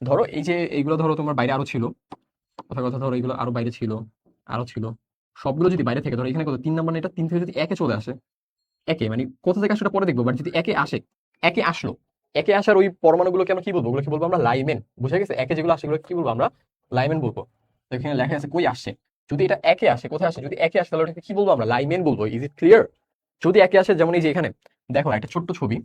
ধরো এই যে এইগুলো ধরো তোমার বাইরে আরো ছিল, কথা কথা ধরো এগুলো আরো বাইরে ছিল, আরো ছিল, সবগুলো যদি বাইরে থেকে ধরো এখানে কত 3 নাম্বার, এটা 3 থেকে যদি একে চলে আসে, একে মানে কোথা থেকে আসে ওটা পরে দেখবো, বাট যদি একে আসে, একে আসলো, একে আসার ওই পরমাণুগুলোকে আমরা কি বলবো, ওগুলোকে বলবো আমরা লাইমেন। বুঝে গেছে? একে যেগুলো আসে সেগুলো কি বলবো আমরা? লাইমেন বলবো। তো এখানে লেখা আছে কই আসে, যদি এটা একে আসে, কোথায় আসে, যদি একে আসে তাহলে ওটাকে কি বলবো আমরা? লাইমেন বলবো। Is it clear? যদি একে আসে, যেমন এই যে এখানে দেখো একটা ছোট্ট ছবি,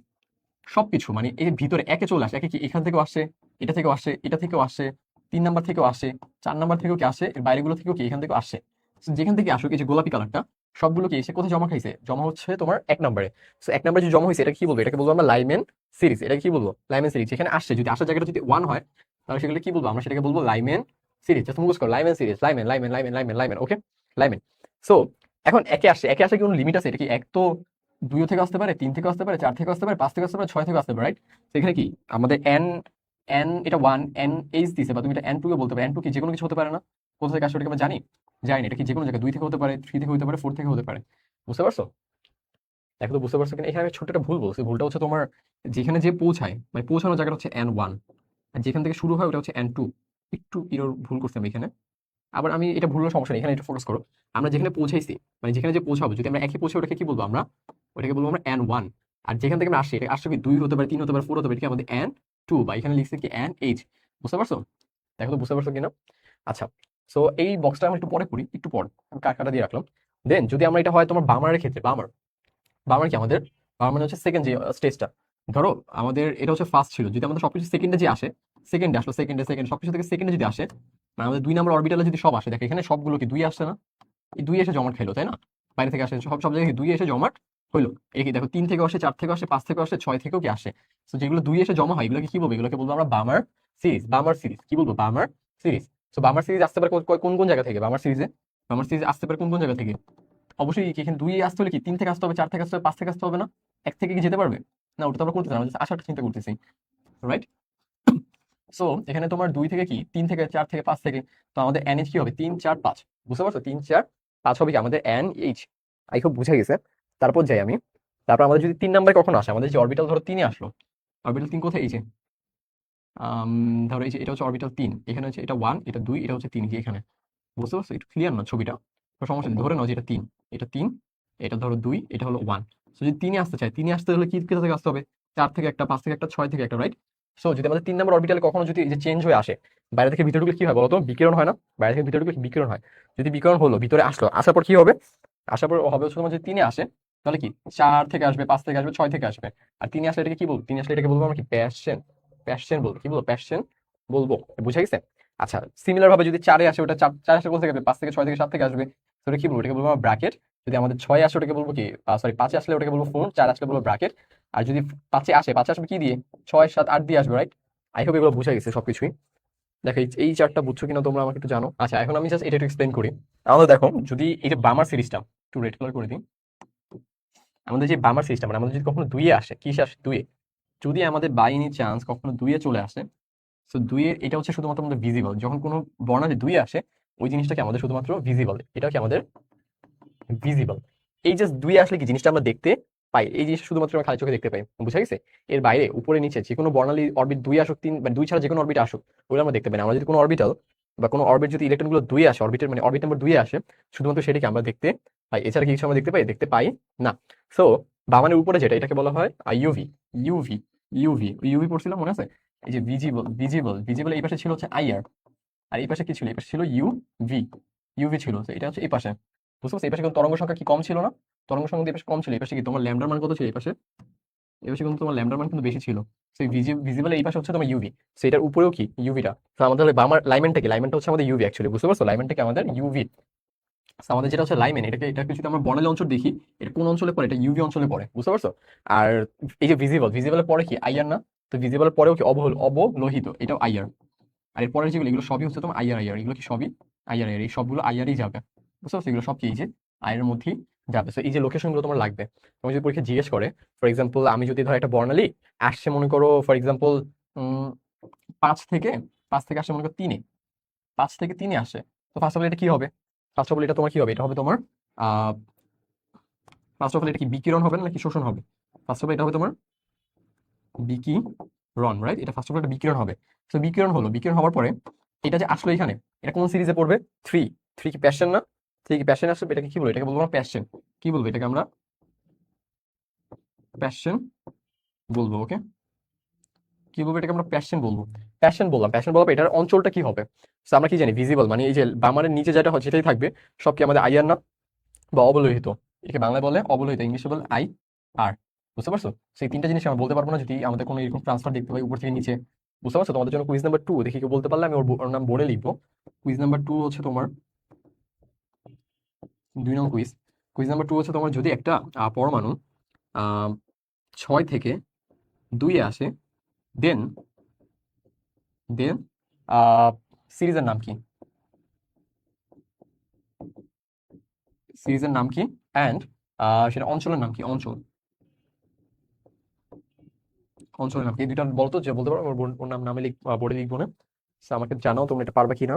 সবকিছু মানে এই যে ভিতরে একে চলে আসে, একে কি এখান থেকেও আসে, এটা থেকেও আসে, এটা থেকেও আসে, 3 নাম্বার থেকেও আসে, 4 নাম্বার থেকেও কি আসে, এর বাইরেগুলো থেকেও কি এখান থেকেও আসে। So, যেখান থেকে আসুক এই যে গোলাপি কালারটা, সবগুলো কি এসে কোথায় জমা খাইছে? জমা হচ্ছে তোমার 1 নাম্বারে। সো 1 নাম্বারে যে জমা হয়েছে এটা কি বলবো? এটাকে বলবো আমরা লাইমেন সিরিজ। এটা কি বলবো? Lyman series. যেখানে আসছে, যদি আসার জায়গাটা যদি 1 হয় তাহলে সেগুলো কি বলবো? আমরা সেটাকে বলবো লাইমেন সিরিজ। জাস্ট মুখস্থ করো, Lyman series, Lyman Lyman Lyman Lyman Lyman, okay? Lyman. So এখন একে আসছে, একে আসে কোনো লিমিট আছে? এটা কি এক তো 2 থেকে আসতে পারে, 3 থেকে আসতে পারে, 4 থেকে আসতে পারে, 5 থেকে আসতে পারে, 6 থেকে আসতে পারে, রাইট? সেখানে কি আমাদের এন, এন এটা 1 এন এইচ দিছে, বা তুমি এটা N2 বলতে পারো। N2 কি যেকোনো কিছু হতে পারে না? কোথা থেকে আসে ওটাকে আমরা জানি? জানি না। এটা কি যেকোনো জায়গায় 2 থেকে হতে পারে, 3 থেকে হতে পারে, 4 থেকে হতে পারে। বুঝতে পারছো? দেখো তো বুঝতে পারছো কিনা? এখানে আমি ছোট্ট একটা ভুল বলছি। ভুলটা হচ্ছে তোমার যেখানে যে পৌঁছায়, মানে পৌঁছানোর জায়গাটা হচ্ছে N1, আর যেখান থেকে শুরু হয় ওটা হচ্ছে N2। একটু ইরর ভুল করছি আমি এখানে। আবার আমি এটা ভুলের সমস্যা নেই, এখানে একটু ফোকাস করো। আমরা যেখানে পৌঁছাইছি, মানে যেখানে যে পৌঁছাবো, যদি আমরা একে পৌঁছে ওটাকে কি বলবো আমরা? ওটাকে বলবো আমরা N1। আর যেখান থেকে আমরা আসছি, এটা আসছে কি 2 হতে পারে, 3 হতে পারে, 4 হতে পারে, এটা কি আমাদের N2, বা এখানে লিখছে কি NH। বুঝতে পারছো? দেখো তো বুঝতে পারছো কিনা? আচ্ছা, সো এই বক্সটা আমরা একটু পরে করি, একটু পর আমি কাটা দিয়ে রাখলাম। দেন যদি আমরা এটা হয় তোমার বামারের ক্ষেত্রে, বামার, বামার কি আমাদের, বামার মানে হচ্ছে সেকেন্ড যে স্টেজটা। ধরো আমাদের এটা হচ্ছে ফার্স্ট ছিল, যদি আমাদের সবকিছু সেকেন্ডে যে আসে, সেকেন্ডে আসলো, সেকেন্ডে সেকেন্ড সবকিছু থেকে সেকেন্ডে যদি আসে, মানে আমাদের 2 নাম্বার অরবিটালে যদি সব আসে, দেখো এখানে সবগুলো কি 2 আসছে না? এই 2 এসে জমাট খাইলো, তাই না? বাইরে থেকে আসে, সব সব জায়গায় 2 এসে জমাট হইলো। এই কি দেখো 3 থেকে আসে, 4 থেকে আসে, 5 থেকে আসে, 6 থেকেও কি আসে। তো যেগুলো 2 এসে জমা হয় এগুলোকে কি বলবো? এগুলোকে বলবো আমরা বামার সিরিজ। বামার সিরিজ কি বলবো? বামার সিরিজ। তো বামার সিরিজ আসতে পারে কোন কোন জায়গা থেকে? বামার সিরিজে, বামার সিরিজ আসতে পারে কোন কোন জায়গা থেকে? অবশ্যই কি এখানে 2 আসতে হলে কি 3 থেকে আসতে হবে, 4 থেকে আসতে হবে, 5 থেকে আসতে হবে না? 1 থেকে কি যেতে পারবে? না, ওটা তো আমরা করতেছি না, আমরা just আসাটা চিন্তা করতেছি, রাইট? সো এখানে তোমার 2 থেকে কি 3 থেকে 4 থেকে 5 থেকে, তো আমাদের এনএইচ কি হবে? 3 4 5। বুঝতে পারছো? 3 4 5 হবে কি আমাদের এনএইচ। আই হোপ বুঝা গেছে। তারপর যাই আমি, তারপর আমাদের যদি 3 নাম্বারে কখনো আসে, আমাদের যে অরবিটাল ধরো 3 আসলো, অরবিটাল 3 কোথায়? এই যে আম, ধরো এই যে এটা হচ্ছে অরবিটাল 3, এখানে হচ্ছে এটা 1, এটা 2, এটা হচ্ছে 3 কি এখানে। বুঝতে পারছো? একটু ক্লিয়ার না ছবিটা? তো সমস্যা নেই, ধরে নাও যে এটা 3, এটা 3, এটা ধরো 2, এটা হলো 1। সো যদি 3 আসতে চাই, 3 আসতে হলে কি কোথা থেকে আসতে হবে? 4 থেকে একটা, 5 থেকে একটা, 6 থেকে একটা, রাইট? সো যদি আমাদের 3 নাম্বার অরবিটালে কখনো যদি এই যে চেঞ্জ হয়ে আসে, বাইরে থেকে ভিতরে ঢুকলে কি হয় বলতো? বিকিরণ হয় না? বাইরে থেকে ভিতরে ঢুকলে বিকিরণ হয়। যদি বিকিরণ হলো, ভিতরে আসলো, আসার পর কি হবে? আসার পর হবে হচ্ছে তোমার যদি 3 আসে তাহলে কি 4 থেকে আসবে, 5 থেকে আসবে, 6 থেকে আসবে। আর 3 আসলে এটাকে কি বলবো? 3 আসলে এটাকে বলবো আমরা কি? প্যাশন। প্যাশন বলবো। কি বলবো? প্যাশন বলবো। বুঝা গেছে? আচ্ছা, সিমিলার ভাবে যদি 4 আসে, ওটা 4 আসলে কোথা থেকে আসবে? 5 থেকে, 6 থেকে, 7 থেকে আসবে। তো ওটা কি বলবো? এটাকে বলবো আমরা ব্র্যাকেট। যদি আমাদের 6 আসে ওটাকে বলবো কি, সরি 5 আসলে ওটাকে বলবো ফোন, 4 আসলে বলবো ব্র্যাকেট। আর যদি 5 আসে, 5 আসবে কি দিয়ে? 6 7 8 দিয়ে আসবে, রাইট? আই হোপ এগুলো বুঝা গেছে সবকিছুই। দেখো এই চারটা বুঝছো কিনা তোমরা আমাকে একটু জানো। আচ্ছা, এখন আমি জাস্ট এটা একটু এক্সপ্লেন করি। আমাদের দেখো যদি এই যে বামার সিরিজটা একটু রেড কালার করে দিই, আমাদের যে বামার সিরিজটা মানে আমাদের যদি কখনো 2 এ আসে, কিসে আসে? 2 এ। যদি আমাদের বাই এনি চান্স কখনো 2 এ চলে আসে, সো 2 এর এটা হচ্ছে শুধুমাত্র আমাদের ভিজিবল। যখন কোনো বর্ণালী 2 এ আসে, ওই জিনিসটাকে আমাদের শুধুমাত্র ভিজিবল, এটা কি আমাদের ভিজিবল। এই জাস্ট 2 এ আসলে কি জিনিসটা আমরা দেখতে পাই, এই জিনিসটা শুধুমাত্র আমরা খালি চোখে দেখতে পাই। বুঝা গেছে? এর বাইরে উপরে নিচে যে কোনো বর্ণালী অরবিট 2 আসুক, 3 বা 2 ছাড়া যে কোনো অরবিট আসুক, ওগুলো আমরা দেখতে পাই না। আমরা যদি কোনো অরবিটাল বা কোনো অরবিট যদি ইলেকট্রন গুলো 2 এ আসে, অরবিটের মানে অরবিট নাম্বার 2 এ আসে, শুধুমাত্র সেটাকে আমরা দেখতে পাই। এছাড়া কি কিছু আমরা দেখতে পাই? দেখতে পাই না। সো বামানের উপরে যেটা, এটাকে বলা হয় ইউভি। ইউভি, ইউভি, ইউভি পড়ছিলাম মনে আছে? এই যে ভিজিবল, ভিজিবল, ভিজিবল এই পাশে ছিল হচ্ছে আইআর, আর এই পাশে কি ছিল? এই পাশে ছিল ইউভি। ইউভি ছিল, তো এটা হচ্ছে এই পাশে। বুঝতে পারছো? এই পাশে কিন্তু তরঙ্গ সংখ্যা কি কম ছিল না? তরঙ্গ সংখ্যা কিন্তু এই পাশে কম ছিল। এই পাশে কি তোমার ল্যামডার মান কত ছিল? এই পাশে, এই পাশে কিন্তু তোমার ল্যামডার মান কিন্তু বেশি ছিল। সেই ভিজিবল এই পাশে হচ্ছে তোমার ইউভি। সেটার উপরেও কি ইউভিটা। তো আমাদের বামার লাইমেনটা কি? লাইমেনটা হচ্ছে আমাদের ইউভি অ্যাকচুয়ালি। বুঝতে পারছো? লাইমেনটা কি আমাদের ইউভি। আমাদের যেটা হচ্ছে লাইমেন, এটাকে যদি আমরা বর্ণালী অঞ্চল দেখি, এটা কোন অঞ্চলে পড়ে? এটা ইউভি অঞ্চলে পড়ে। বুঝতে পারছো? আর এই যে ভিজিবল, ভিজিবলের পরে কি আইআর না? তো ভিজিবলের পরেও কি অবলোহিত, এটাও আইআর। আর এর পরের যেগুলো, এগুলো সবই হচ্ছে তোমার আইআর। আইআর এগুলো কি সবই আইআর। আইআর এই সবগুলো আইআরই যাবে। বুঝতে পারছো? এগুলো সব কি এই যে আইআর মধ্যেই যাবে। তো এই যে লোকেশন গুলো তোমার লাগবে, তুমি যদি পরীক্ষা জিজ্ঞেস করে, ফর এক্সাম্পল আমি যদি ধর একটা বর্ণালী আসছে মনে করো, ফর এক্সাম্পল 5 থেকে, 5 থেকে আসছে মনে করো 3-এ, 5 থেকে 3-এ আসে, তো ফার্স্ট অফ অল এটা কি হবে? ফার্স্ট অফ অল এটা তোমার কি হবে? এটা হবে তোমার আহ ফার্স্ট অফ অল এটা কি বিকিরণ হবে না নাকি শোষণ হবে? ফার্স্ট অফ অল এটা হবে তোমার বিকিরণ। রন, রাইট? এটা ফার্স্ট অফ অল একটা বিকিরণ হবে। তো বিকিরণ হলো, বিকিরণ হওয়ার পরে এটা যে আসলো এখানে, এটা কোন সিরিজে পড়বে? থ্রি। থ্রি কি প্যাশন না? থ্রি কি প্যাশন আসলে? এটাকে কি বলবো? এটাকে বলবো আমরা প্যাশন। কি বলবো এটাকে আমরা? প্যাশন বলবো। ওকে, কি বলবো এটাকে? আমরা প্যাশন বলবো। প্যাশন বললাম, প্যাশন বলবো। এটার অঞ্চলটা কি হবে? So, আমরা কি জানি? ভিজিবল, মানে এই যে বামারের নিচে যেটা হয় সেটাই থাকবে। সব কি আমাদের আইআর না, বা অবলোহিত? একে বাংলায় বলে অবলোহিত, ইংলিশে বলে আই আর। বুঝতে পারছো? সেই তিনটা জিনিস আমরা বলতে পারবো না যদি আমাদের কোনো এরকম ট্রান্সফার দেখতে পাই উপর থেকে নিচে। বুঝতে পারছো? তোমাদের জন্য কুইজ নাম্বার 2 দেখি কেউ বলতে পারলে আমি ওর নাম বোর্ডে লিখবো। কুইজ নাম্বার 2 হচ্ছে তোমার 2 নং কুইজ। কুইজ নাম্বার 2 হচ্ছে তোমার, যদি একটা পরমাণু 6 থেকে 2-এ আসে, দেন দেন সিরিজের নাম কি? সিরিজের নাম কি? অ্যান্ড সেটা অঞ্চলের নাম কি? অঞ্চলের নাম কি? এই দুইটা বলতো, যে বলতে পারো। ওর নামে বোর্ডে লিখবো না। So, আমাকে জানাও তোমরা এটা পারবে কিনা।